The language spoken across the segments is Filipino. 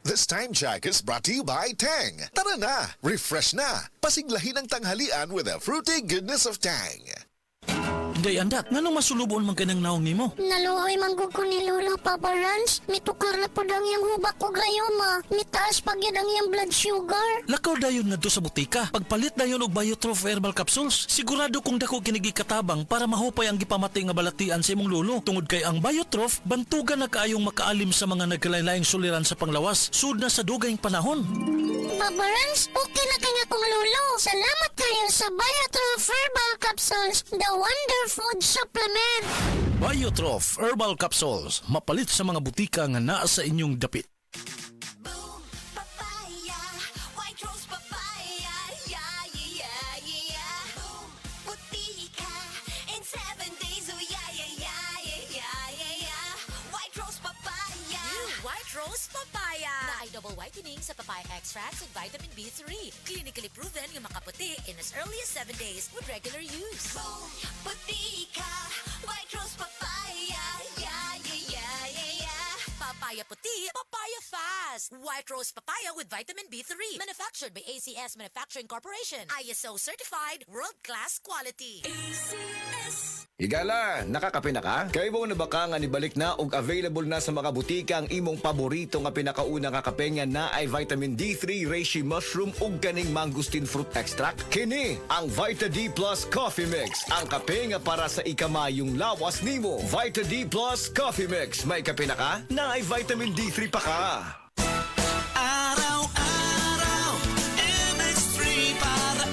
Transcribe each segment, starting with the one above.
This time check is brought to you by Tang. Tara na, refresh na, pasiglahin ang tanghalian with the fruity goodness of Tang. Day andak, nganong masulubon man kanang naong nimo? Naluoy manggug ko ni Lola Papa Rans. Mitukar na po ang iyang hubak ko gayoma. Mitaas pag yan ang iyang blood sugar. Lakaw dayon nga sa butika. Pagpalit dayon og Biotrof herbal capsules. Sigurado kung dako kinigi katabang para mahupay ang gipamatay nga balatian sa imong lolo. Tungod kay ang Biotrof, bantugan na kaayong makaalim sa mga nagkalain-laing suliran sa panglawas. Sud na sa dugayng panahon. Papa Rans, okay na kaya kong lolo. Salamat kayo sa Biotrof Herbal Capsules, the Wonder Food Supplement. Biotrof herbal capsules. Mapalit sa mga butika nga naa sa inyong dapit. Boom, papaya, white rose papaya, yeah, yeah, yeah. Boom, puti ka in 7 days, oh yeah, yeah, yeah, yeah, yeah, yeah. White rose papaya. New White Rose Papaya na ay double whitening sa papaya extracts with vitamin B3. Clinically proven yung makaputi in as early as 7 days with regular use. Boom, puti ka, white rose papaya, yeah, yeah, yeah, yeah, yeah. Papaya puti, papaya fast. White Rose Papaya with vitamin B3. Manufactured by ACS Manufacturing Corporation. ISO certified, world-class quality. ACS. Higala, nakakape na ka? Kaya mo na baka nga nibalik na ug available na sa mga butika ang imong paborito nga pinakauna nga kape nga na ay vitamin D3, reishi mushroom ug ganing mangosteen fruit extract? Kini ang Vita D Plus Coffee Mix, ang kape nga para sa ikamayong lawas nimo. Vita D Plus Coffee Mix, may kape na ka? Na ay vitamin D3 pa ka. Araw-araw, MX3 para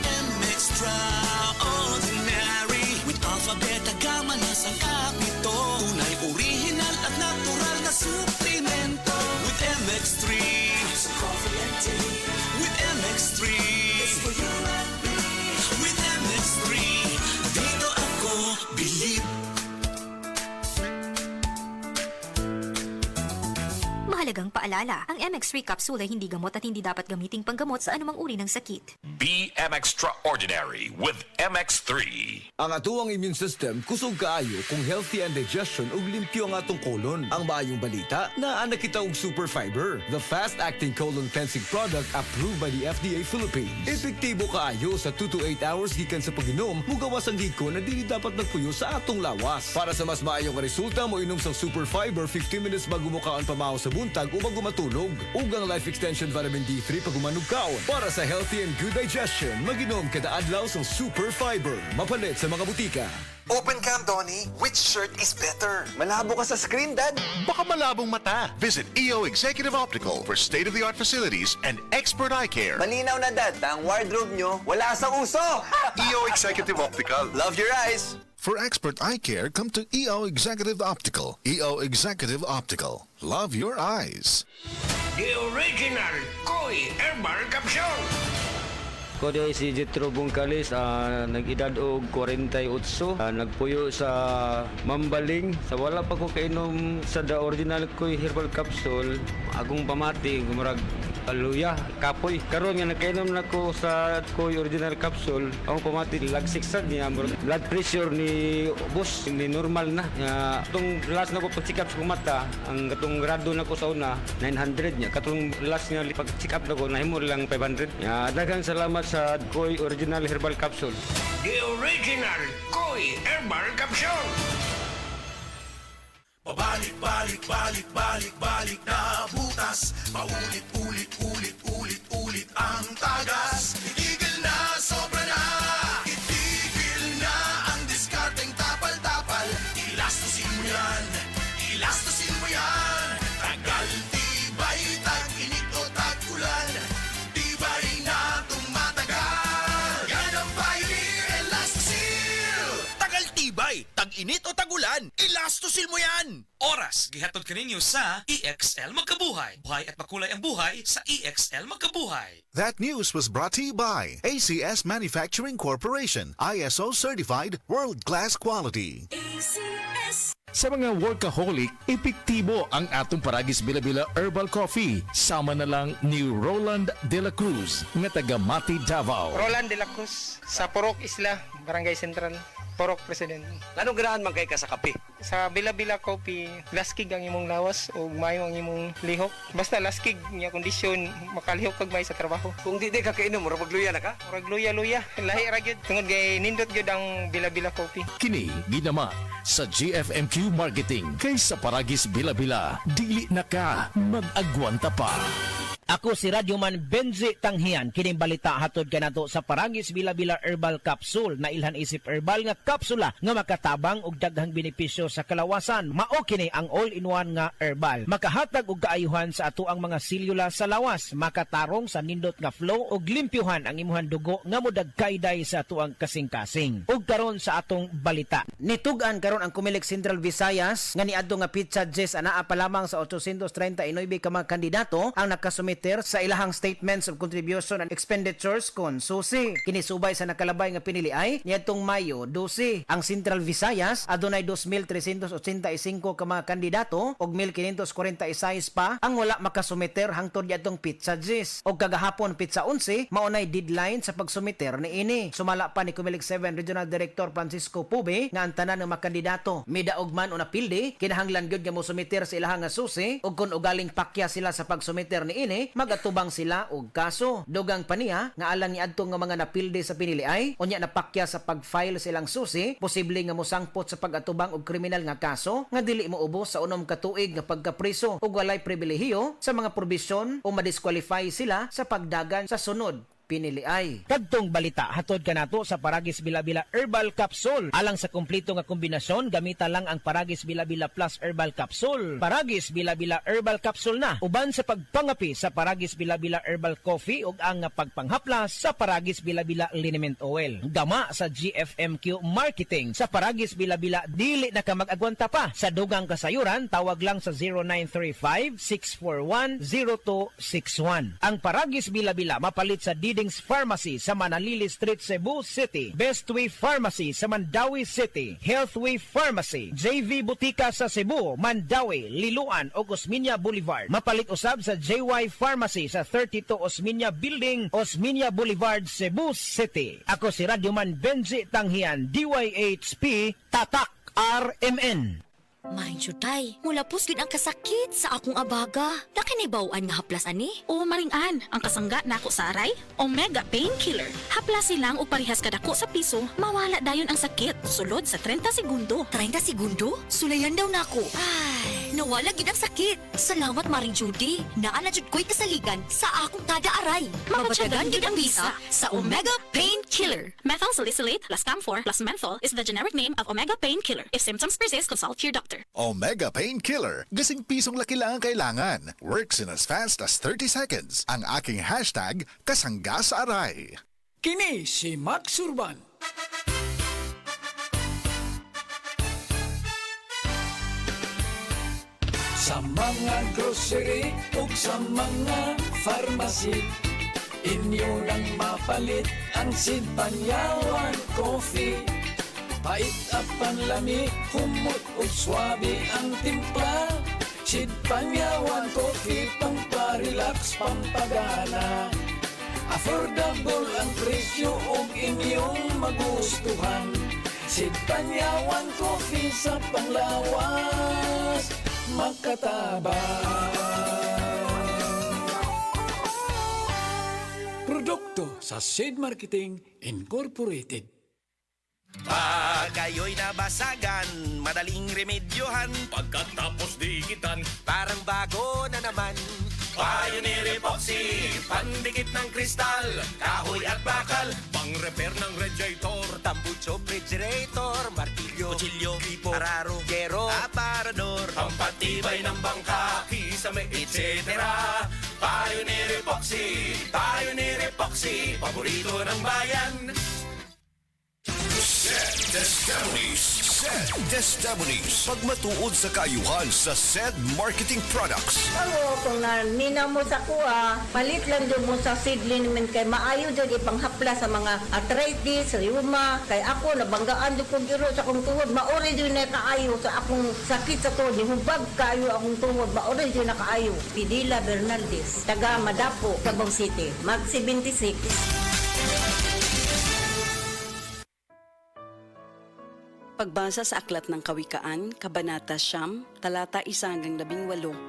extraordinary. With alpha, beta, gamma na sangkap nito. Tunay, original at natural na suplemento. With MX3, sa coffee and tea. With MX3, it's for you and me. With MX3, dito ako believe. Mahalagang paalala, ang MX3 capsule ay hindi gamot at hindi dapat gamiting panggamot sa anumang uri ng sakit. BM Extraordinary with MX3. Ang atuang immune system kusog kaayo kung healthy ang digestion ug limpyo ang atong colon. Ang maayong balita, naa na kita og Super Fiber, the fast-acting colon cleansing product approved by the FDA Philippines. Epektibo kaayo sa 2 to 8 hours gikan sa pag-inom, mugawas ang hiko na dili dapat nagpuyo sa atong lawas. Para sa mas maayong resulta, mo inom sa Super Fiber 15 minutes bago mo kaon pamahaw sa buntag o bago matulog. Ug ang Life Extension Vitamin D3 pag umanog kaon. Para sa healthy and good digestion, mag-inom kada adlaw sa Super Fiber. Mapalit sa mga butika. Open cam, Donnie. Which shirt is better? Malabo ka sa screen, Dad. Baka malabong mata. Visit EO Executive Optical for state-of-the-art facilities and expert eye care. Malinaw na, Dad. Ang wardrobe nyo, wala sa uso. EO Executive Optical. Love your eyes. For expert eye care, come to EO Executive Optical. EO Executive Optical. Love your eyes. The original Koi Herbal Capsule. Ko di si Jetro Bungkalis, nag-edad og 48, nagpuyo sa Mambaling. Sa wala pa ko kainom sa the original Koi Herbal Capsule, agong pamati, gumurag aluya, kapoy. Karon nga nakainom na ko sa Koi Original Capsule, akong pamati, lagsiksad niya, blood pressure ni boss, ni normal na. Itong last na ko pag-check up sa mata, ang katong grado na ko sa una, 900 niya. Katong last nga pag-check up na ko, nahimo lang 500. Daghang salamat sa Koi Original Herbal Capsule. The original Koi Herbal Capsule. Pabalik, balik, balik, balik, balik na butas. Paulit, ulit, ulit, ulit, ulit ang tagas. Itigil na, sobra na. Itigil na ang diskarteng tapal-tapal. Ilastusin mo yan, ilastusin mo yan. Tagal, tibay, tag-init o tag-ulan. Tibay na tumatagal. Yan ang Pioneer Elastosil. Tagal tibay, tag-init o tag-ulan, ilastosil mo yan! Oras, gihatod kaninyo sa EXL Magkabuhay. Buhay at makulay ang buhay sa EXL Magkabuhay. That news was brought to you by ACS Manufacturing Corporation. ISO certified, world-class quality. ACS. Sa mga workaholic, epektibo ang atong Paragis Bila-Bila Herbal Coffee. Sama na lang ni Roland De La Cruz, nga taga Mati, Davao. Roland De La Cruz, sa Purok Isla, Barangay Central, Purok President. Anong ganahan man kay ka sa kape? Sa Bila-Bila Coffee, laskig ang imong lawas o mayo ang imong lihok. Basta laskig niya kondisyon, makalihok kag may sa trabaho. Kung di ka kainom, murag magluya na ka? Murag luya-luya, lahi ra gyud. Tungod kay nindot gyud ang Bila-Bila Coffee. Kini ginama sa GFMQ Marketing kay sa Paragis Bila-Bila. Dili na ka mag-agwanta pa. Ako si Radyoman Benji Tanghian, kining balita hatod kanato sa Paragis Bila-Bila Herbal Capsule na ilhan isip herbal nga kapsula nga makatabang og daghang benepisyo sa kalawasan. Mao kini ang all-in-one nga herbal. Makahatag og kaayuhan sa ato ang mga selula sa lawas, makatarong sa nindot nga flow og limpyuhan ang imuhang dugo nga modagkayday sa ato ang kasing-kasing. Ug karon sa atong balita. Nitug-an karon ang Kumilig Central Visayas nga niadto nga Pizza Jess anaa pa lamang sa 839 ka mga kandidato ang nakasumit sa ilahang statements of contribution and expenditures kon susi. Kinisubay sa nakalabay nga pinili ay niadtong Mayo 12. Ang Central Visayas adunay 2,385 ka mga kandidato ug 1,546 pa ang wala makasumiter hangtod niadtong Pizza Jess. Og kagahapon Pizza 11 maunay deadline sa pagsumiter niini. Sumala pa ni Kumilig 7 Regional Director Francisco Pube nga ang tanan ng mga kandidato midaog man o napildi kinahanglan gyud nga mosumiter sa ilahang nga susi ug kun ugaling pakya sila sa pagsumiter niini magatubang sila og kaso. Dugang pa niya nga alang niadto nga mga napilde sa pinili ay unya napakya sa pag-file silang susi, posible nga mosangpot sa pag-atubang og kriminal nga kaso nga dili moubos sa unom ka tuig nga pagkapriso ug walay pribilehiyo sa mga probisyon o madisqualify sila sa pagdagan sa sunod pinili ay. Kadtong balita hatod kanato sa Paragis Bila-Bila Herbal Capsule. Alang sa kumpleto nga kombinasyon, gamita lang ang Paragis Bila-Bila Plus Herbal Capsule. Paragis Bila-Bila Herbal Capsule na uban sa pagpangapi sa Paragis Bila-Bila Herbal Coffee ug ang pagpanghaplas sa Paragis Bila-Bila Liniment Oil. Gama sa GFMQ Marketing sa Paragis Bila-Bila dili na ka mag-agwanta pa. Sa dugang kasayuran tawag lang sa 0935-641-0261. Ang Paragis Bila-Bila mapalit sa Diding's Pharmacy sa Manalili Street, Cebu City, Bestway Pharmacy sa Mandawi City, Healthway Pharmacy, JV Butika sa Cebu, Mandawi, Liloan o Osmeña Boulevard. Mapalit usab sa JY Pharmacy sa 32 Osmeña Building, Osmeña Boulevard, Cebu City. Ako si Radyoman Benji Tanghian, DYHP, Tatak RMN. Mind you, tay, mula pusgid ang kasakit sa akong abaga. Nakinibawaan nga haplas ani? O maring-an, ang kasangga na ako sa aray, Omega Painkiller. Haplas silang o parihas kadako sa piso, mawala dayon ang sakit. Sulod sa 30 segundo. 30 segundo? Sulayan daw na ako. Ay, nawala gid ang sakit. Salamat, Maring Judy. Naa na jud ko'y kasaligan sa akong tada aray. Mabatiagan gid ang bisa sa Omega Painkiller. Methyl salicylate plus camphor plus menthol is the generic name of Omega Painkiller. If symptoms persist, consult your doctor. Omega Painkiller. Gasing pisong laki lang ang kailangan. Works in as fast as 30 seconds. Ang aking hashtag, kasangga sa aray. Kini si Max Urban. Sa mga grocery ug sa mga pharmacy, inyo nang mapalit ang Sinpanyawan Coffee. Pait at panlami, humot o swabe ang timpla. Sinpanyawan Coffee, pamparelax, pampagana. Affordable ang presyo o inyong magustuhan. Sinpanyawan Coffee sa panglawas, makatabang. Produkto sa Seed Marketing Incorporated. Pag kayo'y nabasagan, madaling remedyohan. Pagkatapos dikitan, parang bago na naman. Pioneer Epoxy, pandikit ng kristal, kahoy at bakal, pang-repair ng radiator, tambucho, refrigerator, martilyo, kutsilyo, gripo, araro, gero, aparador, pampatibay ng bangka, kisame, etc. Pioneer Epoxy, Pioneer Epoxy, paborito ng bayan. Sed Testimonies. Pagmatuod sa kaayuhan sa Sed Marketing Products. Ako, kung naninaw mo sa kuha, palit lang doon mo sa seed liniment kay maayo dyan ipanghapla sa mga arthritis, rheuma. Kay ako, nabanggaan doon kong giro sa akong tuhod. Maori doon na kaayo sa akong sakit sa tuhod. Humpag kaayo akong tuhod. Maori doon na kaayo. Pidila Bernaldez, taga Madapo, Cabao City. Mag 76. Pagbasa sa Aklat ng Kawikaan, Kabanata 9, talata 1-18,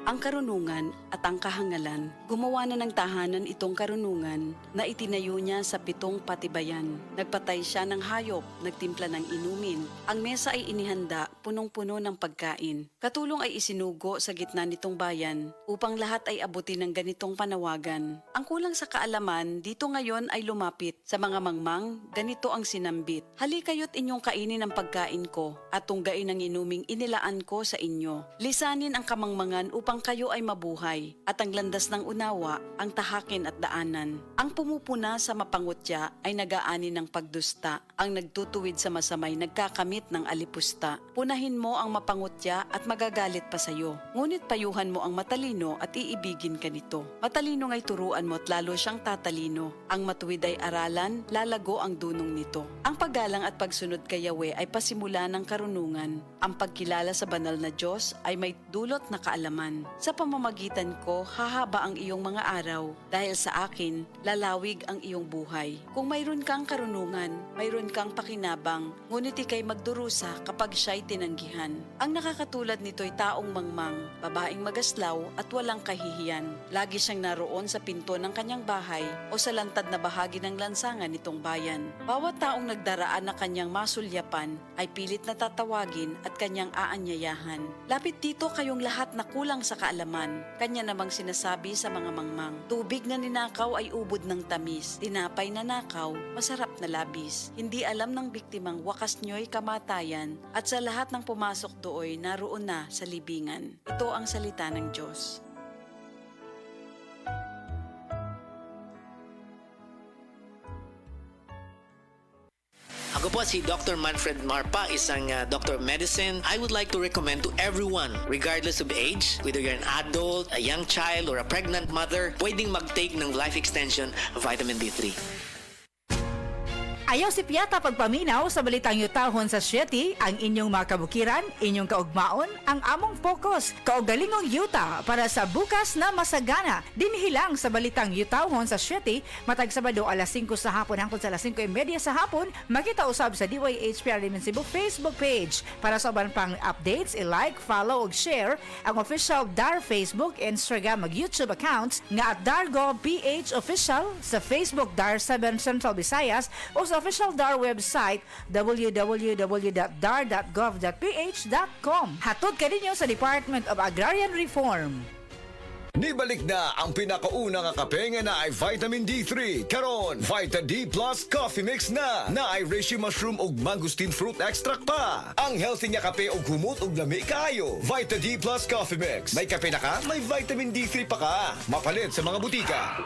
ang karunungan at ang kahangalan. Gumawa na ng tahanan itong karunungan na itinayo niya sa 7 patibayan. Nagpatay siya ng hayop, nagtimpla ng inumin. Ang mesa ay inihanda, punong-puno ng pagkain. Katulong ay isinugo sa gitna nitong bayan upang lahat ay abutin ng ganitong panawagan. Ang kulang sa kaalaman dito ngayon ay lumapit sa mga mangmang, ganito ang sinambit. Halikayo't inyong kainin ang pagkain ko at tunggain ang inuming inilaan ko sa inyo. Lisanin ang kamangmangan upang kayo ay mabuhay at ang landas ng unawa ang tahakin at daanan. Ang pumupuna sa mapangutya ay nagaani ng pagdusta. Ang nagtutuwid sa masamay nagkakamit ng alipusta. Punahin mo ang mapangutya at magagalit pa sa iyo. Ngunit payuhan mo ang matalino at iibigin ka nito. Matalino nga'y turuan mo at lalo siyang tatalino. Ang matuwid ay aralan, lalago ang dunong nito. Ang paggalang at pagsunod kay Yahweh ay pasimula ng karunungan. Ang pagkilala sa banal na Diyos ay may dulot na kaalaman. Sa pamamagitan ko, hahaba ang iyong mga araw. Dahil sa akin, lalawig ang iyong buhay. Kung mayroon kang karunungan, mayroon kang pakinabang, ngunit ikay magdurusa kapag siya'y tinanggihan. Ang nakakatulad nito'y taong mangmang, babaeng magaslaw at walang kahihiyan. Lagi siyang naroon sa pinto ng kanyang bahay o sa lantad na bahagi ng lansangan nitong bayan. Bawat taong nagdaraan na kanyang masulyapan ay pilit na tatawagin at kanyang aanyayahan. Lapit dito kayong lahat na kulang sa kaalaman. Kanya namang sinasabi sa mga mangmang, tubig na ninakaw ay ubod ng tamis, tinapay na nakaw, masarap na labis. Hindi alam ng biktimang wakas nyo'y kamatayan at sa lahat ng pumasok dooy naroon na sa libingan. Ito ang salita ng Diyos. Ako po si Dr. Manfred Marpa, isang Doctor of Medicine. I would like to recommend to everyone, regardless of age, whether you're an adult, a young child, or a pregnant mother, pwedeng mag-take ng Life Extension Vitamin D3. Ayaw si Piata pagpaminaw sa balitang yutahon sa 7, ang inyong mga kabukiran, inyong kaugmaon, ang among focus, kaugalingong yuta para sa bukas na masagana. Dinhilang sa balitang yutahon sa 7, matag Sabado alas 5 sa hapon hangtod sa alas 5:30 sa hapon, makita usab sa DYHPR Limen Cebu Facebook page. Para sa uban pang updates, i-like, follow ug share ang official DAR Facebook, Instagram ug YouTube accounts nga @DarGovPH Official sa Facebook DAR 7 Central Visayas o sa official DAR website www.dar.gov.ph.com. Hatod ka ninyo sa Department of Agrarian Reform. Nibalik na ang pinakauna nga kape nga na ay vitamin D3. Karon, Vita D Plus Coffee Mix na ay reishi mushroom ug mangosteen fruit extract pa. Ang healthy nga kape ug humot ug lami kaayo. Vita D Plus Coffee Mix. May kape na ka, may vitamin D3 pa ka. Mapalit sa mga butika.